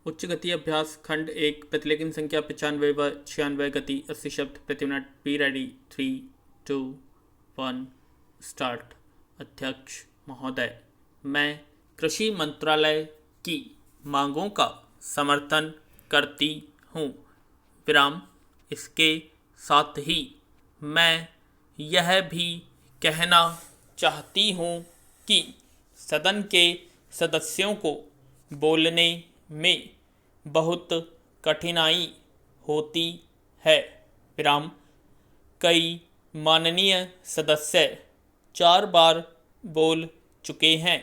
उच्च गति अभ्यास खंड 1 प्रतिलेखन संख्या 95 व 96 गति 80 शब्द प्रति मिनट। Be ready. 3, 2, 1 स्टार्ट। अध्यक्ष महोदय, मैं कृषि मंत्रालय की मांगों का समर्थन करती हूँ। विराम। इसके साथ ही मैं यह भी कहना चाहती हूँ कि सदन के सदस्यों को बोलने में बहुत कठिनाई होती है। विराम। कई माननीय सदस्य 4 बार बोल चुके हैं।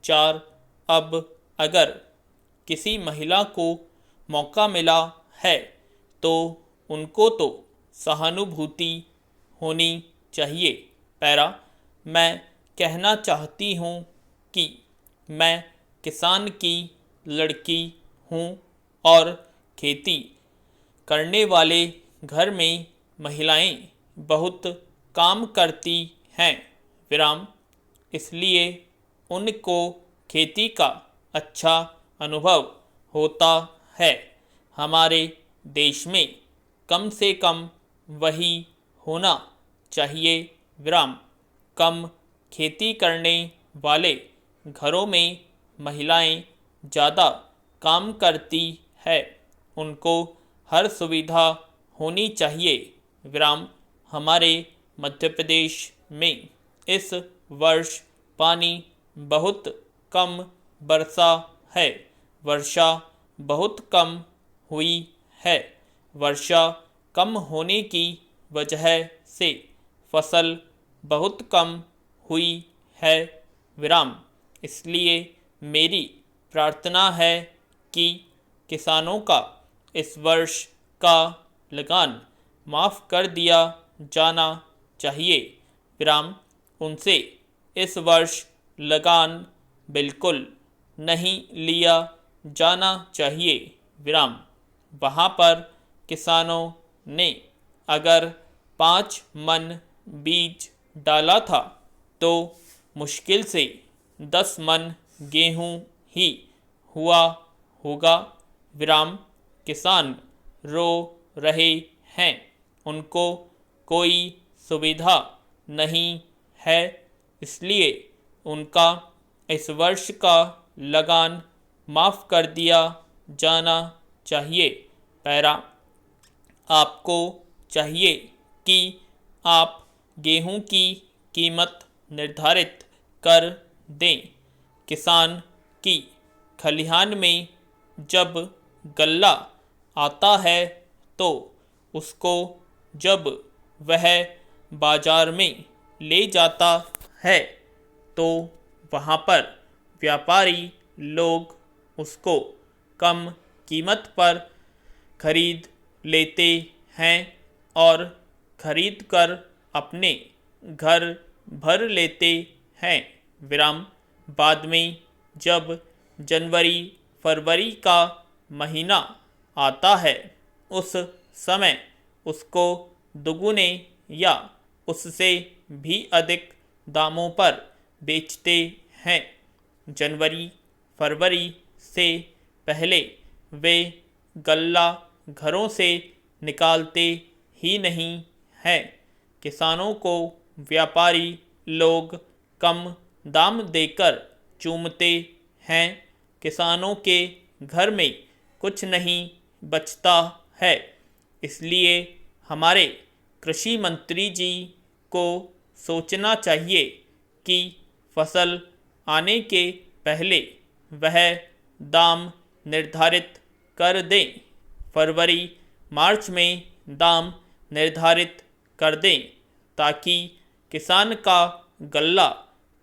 4। अब अगर किसी महिला को मौका मिला है तो उनको तो सहानुभूति होनी चाहिए। पैरा। मैं कहना चाहती हूँ कि मैं किसान की लड़की हूँ और खेती करने वाले घर में महिलाएं बहुत काम करती हैं। विराम। इसलिए उनको खेती का अच्छा अनुभव होता है। हमारे देश में कम से कम वही होना चाहिए। विराम। कम खेती करने वाले घरों में महिलाएं ज़्यादा काम करती है, उनको हर सुविधा होनी चाहिए। विराम। हमारे मध्य प्रदेश में इस वर्ष पानी बहुत कम बरसा है। वर्षा बहुत कम हुई है। वर्षा कम होने की वजह से फसल बहुत कम हुई है। विराम। इसलिए मेरी प्रार्थना है कि किसानों का इस वर्ष का लगान माफ़ कर दिया जाना चाहिए। विराम। उनसे इस वर्ष लगान बिल्कुल नहीं लिया जाना चाहिए। विराम। वहाँ पर किसानों ने अगर 5 मन बीज डाला था तो मुश्किल से 10 मन गेहूँ ही हुआ होगा। विराम। किसान रो रहे हैं, उनको कोई सुविधा नहीं है, इसलिए उनका इस वर्ष का लगान माफ़ कर दिया जाना चाहिए। पैरा। आपको चाहिए कि आप गेहूं की कीमत निर्धारित कर दें। किसान की खलिहान में जब गल्ला आता है तो उसको जब वह बाजार में ले जाता है तो वहाँ पर व्यापारी लोग उसको कम कीमत पर खरीद लेते हैं और खरीद कर अपने घर भर लेते हैं। विराम। बाद में जब जनवरी फरवरी का महीना आता है उस समय उसको दुगुने या उससे भी अधिक दामों पर बेचते हैं। जनवरी फरवरी से पहले वे गल्ला घरों से निकालते ही नहीं हैं। किसानों को व्यापारी लोग कम दाम देकर चूमते हैं। किसानों के घर में कुछ नहीं बचता है। इसलिए हमारे कृषि मंत्री जी को सोचना चाहिए कि फसल आने के पहले वह दाम निर्धारित कर दें। फरवरी मार्च में दाम निर्धारित कर दें ताकि किसान का गल्ला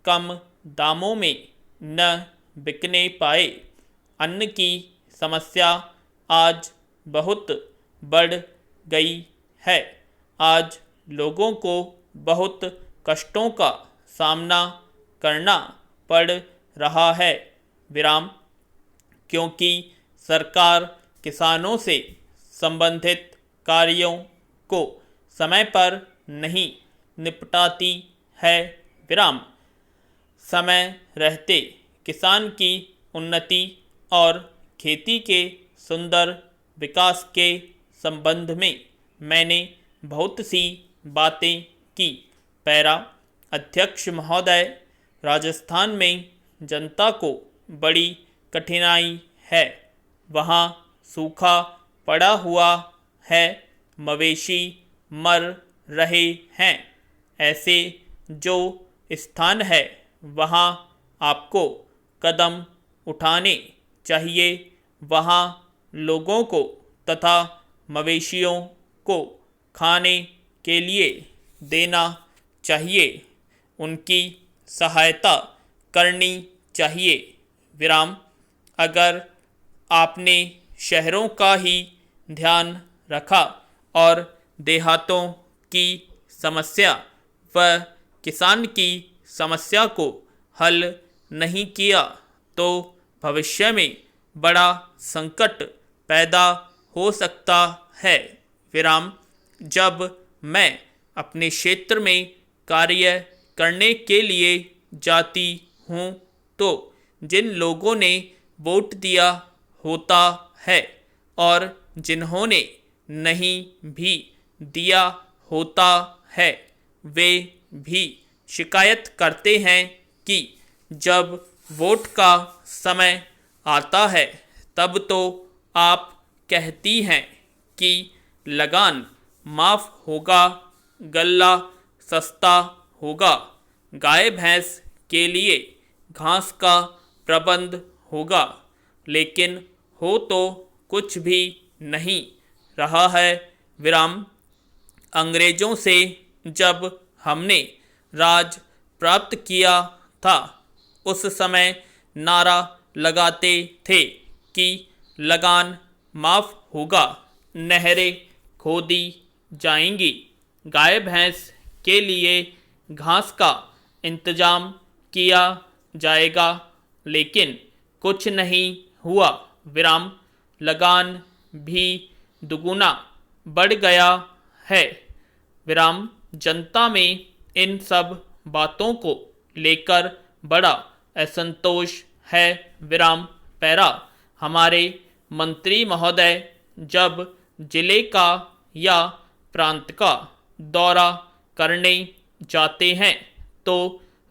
कम दामों में न बिकने पाए। अन्न की समस्या आज बहुत बढ़ गई है। आज लोगों को बहुत कष्टों का सामना करना पड़ रहा है। विराम। क्योंकि सरकार किसानों से संबंधित कार्यों को समय पर नहीं निपटाती है। विराम। समय रहते किसान की उन्नति और खेती के सुंदर विकास के संबंध में मैंने बहुत सी बातें की। पैरा अध्यक्ष महोदय, राजस्थान में जनता को बड़ी कठिनाई है। वहाँ सूखा पड़ा हुआ है, मवेशी मर रहे हैं। ऐसे जो स्थान है वहाँ आपको कदम उठाने चाहिए। वहाँ लोगों को तथा मवेशियों को खाने के लिए देना चाहिए, उनकी सहायता करनी चाहिए। विराम। अगर आपने शहरों का ही ध्यान रखा और देहातों की समस्या व किसान की समस्या को हल नहीं किया तो भविष्य में बड़ा संकट पैदा हो सकता है। विराम। जब मैं अपने क्षेत्र में कार्य करने के लिए जाती हूँ तो जिन लोगों ने वोट दिया होता है और जिन्होंने नहीं भी दिया होता है, वे भी शिकायत करते हैं कि जब वोट का समय आता है तब तो आप कहती हैं कि लगान माफ़ होगा, गल्ला सस्ता होगा, गाय भैंस के लिए घास का प्रबंध होगा, लेकिन हो तो कुछ भी नहीं रहा है। विराम। अंग्रेज़ों से जब हमने राज प्राप्त किया था उस समय नारा लगाते थे कि लगान माफ़ होगा, नहरें खोदी जाएंगी, गाय भैंस के लिए घास का इंतजाम किया जाएगा, लेकिन कुछ नहीं हुआ। विराम। लगान भी दुगुना बढ़ गया है। विराम। जनता में इन सब बातों को लेकर बड़ा असंतोष है। विराम। पैरा। हमारे मंत्री महोदय जब जिले का या प्रांत का दौरा करने जाते हैं तो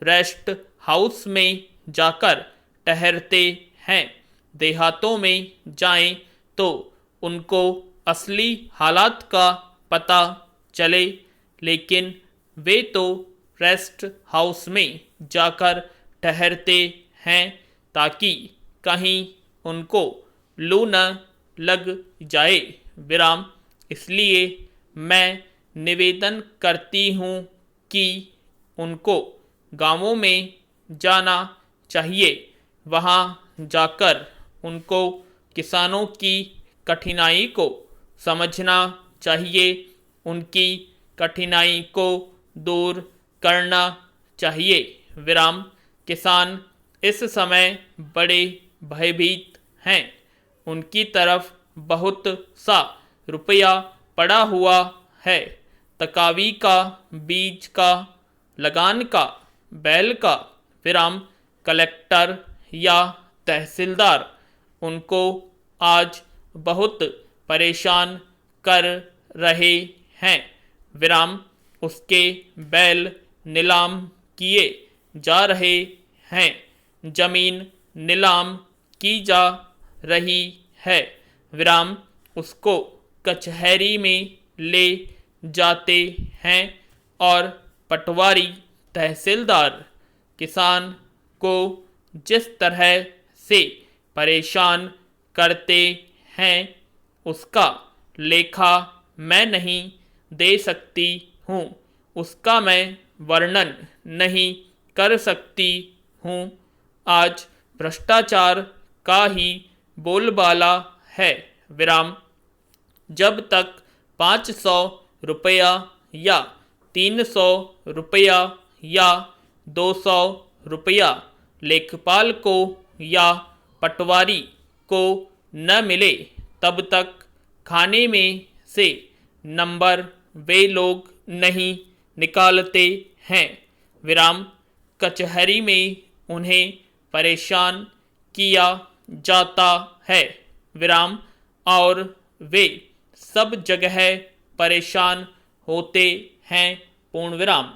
रेस्ट हाउस में जाकर ठहरते हैं। देहातों में जाएं तो उनको असली हालात का पता चले, लेकिन वे तो रेस्ट हाउस में जाकर ठहरते हैं ताकि कहीं उनको लू न लग जाए। विराम। इसलिए मैं निवेदन करती हूँ कि उनको गांवों में जाना चाहिए। वहाँ जाकर उनको किसानों की कठिनाई को समझना चाहिए, उनकी कठिनाई को दूर करना चाहिए। विराम। किसान इस समय बड़े भयभीत हैं। उनकी तरफ बहुत सा रुपया पड़ा हुआ है, तकावी का, बीज का, लगान का, बैल का। विराम। कलेक्टर या तहसीलदार उनको आज बहुत परेशान कर रहे हैं। विराम। उसके बैल नीलाम किए जा रहे हैं, जमीन नीलाम की जा रही है। विराम। उसको कचहरी में ले जाते हैं और पटवारी तहसीलदार किसान को जिस तरह से परेशान करते हैं उसका लेखा मैं नहीं दे सकती हूँ, उसका मैं वर्णन नहीं कर सकती हूँ। आज भ्रष्टाचार का ही बोलबाला है। विराम। जब तक 500 रुपया या 300 रुपया या 200 रुपया लेखपाल को या पटवारी को न मिले तब तक खाने में से नंबर वे लोग नहीं निकालते हैं। विराम। कचहरी में उन्हें परेशान किया जाता है विराम, और वे सब जगह परेशान होते हैं पूर्ण विराम।